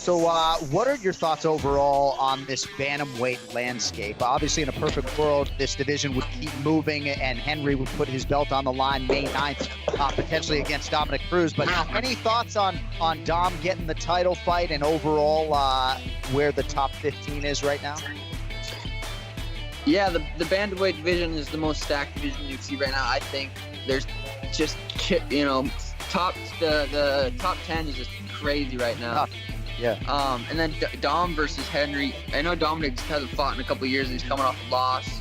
So what are your thoughts overall on this bantamweight landscape? Obviously, in a perfect world, this division would keep moving and Henry would put his belt on the line May 9th, potentially against Dominick Cruz. But any thoughts on Dom getting the title fight and overall where the top 15 is right now? Yeah, the bantamweight division is the most stacked division in UFC right now. I think there's just, the top 10 is just crazy right now. Yeah. And then Dom versus Henry. I know Dominick hasn't fought in a couple of years. He's coming off a loss.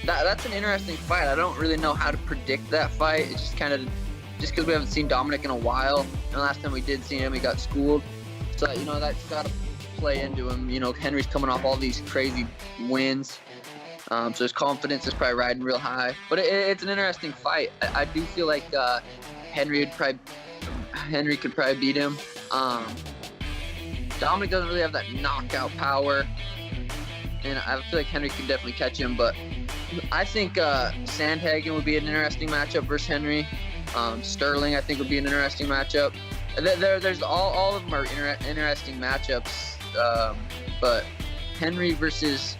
That's an interesting fight. I don't really know how to predict that fight. It's just kind of just because we haven't seen Dominick in a while. And the last time we did see him, he got schooled. So that's got to play into him. Henry's coming off all these crazy wins. So his confidence is probably riding real high. But it's an interesting fight. I do feel like Henry could probably beat him. Dominick doesn't really have that knockout power, and I feel like Henry could definitely catch him. But I think Sandhagen would be an interesting matchup versus Henry. Sterling, I think, would be an interesting matchup. There's all of them are interesting matchups. But Henry versus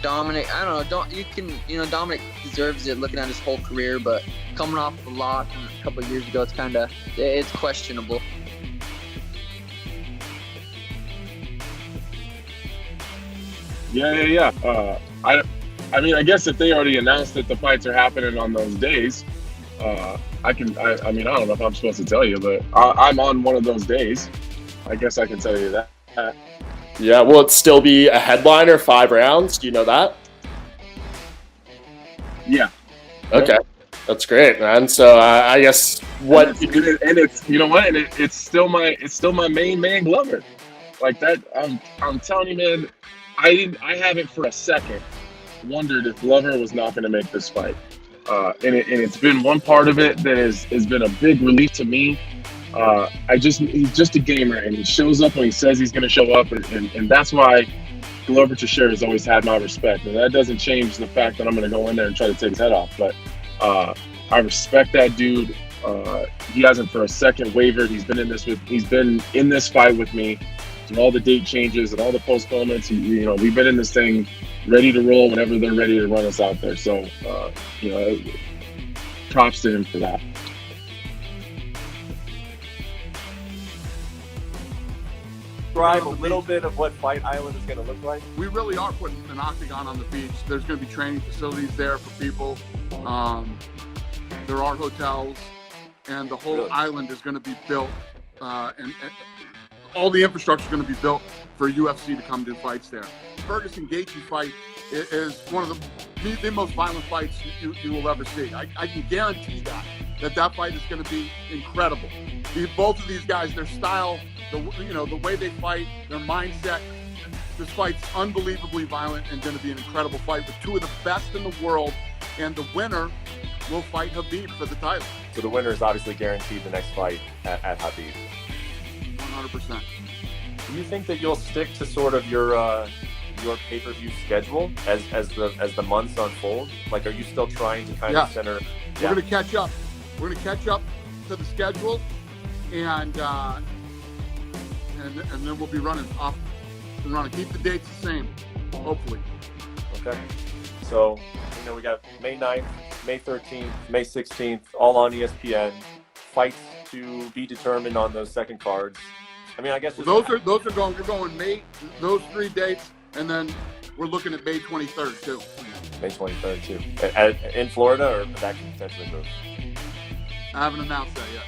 Dominick, I don't know. Dominick deserves it looking at his whole career, but coming off a loss a couple of years ago, it's questionable. Yeah. I mean, I guess if they already announced that the fights are happening on those days, I don't know if I'm supposed to tell you, but I'm on one of those days. I guess I can tell you that. Yeah, will it still be a headliner, 5 rounds? Do you know that? Yeah. Okay, that's great, man. So I guess what? And it's you know what? And it's still my main man Glover. Like that, I'm telling you, man. I haven't for a second wondered if Glover was not going to make this fight, and it's been one part of it that has been a big relief to me. He's just a gamer, and he shows up when he says he's going to show up, and that's why Glover Teixeira has always had my respect, and that doesn't change the fact that I'm going to go in there and try to take his head off. But I respect that dude. He hasn't for a second wavered. He's been in this fight with me through all the date changes and all the postponements. We've been in this thing ready to roll whenever they're ready to run us out there. So, props to him for that. Describe a little bit of what Fight Island is going to look like. We really are putting an Octagon on the beach. There's going to be training facilities there for people. There are hotels, and the whole island is going to be built, and all the infrastructure is going to be built for UFC to come do fights there. Ferguson Gaethje fight is one of the most violent fights you will ever see. I can guarantee that fight is going to be incredible. Both of these guys, their style, the way they fight, their mindset. This fight's unbelievably violent and going to be an incredible fight with two of the best in the world, and the winner will fight Khabib for the title. So the winner is obviously guaranteed the next fight at Khabib. 100%. Do you think that you'll stick to sort of your pay-per-view schedule as the months unfold? Like, are you still trying to kind of center? We're going to catch up. We're going to catch up to the schedule, and then we'll be running off and running. Keep the dates the same, hopefully. Okay. So, we got May 9th, May 13th, May 16th, all on ESPN. Fights to be determined on those second cards. I mean, I guess those are going. We're going May, those 3 dates, and then we're looking at May 23rd too. May 23rd too. In Florida, or that can potentially move. I haven't announced that yet.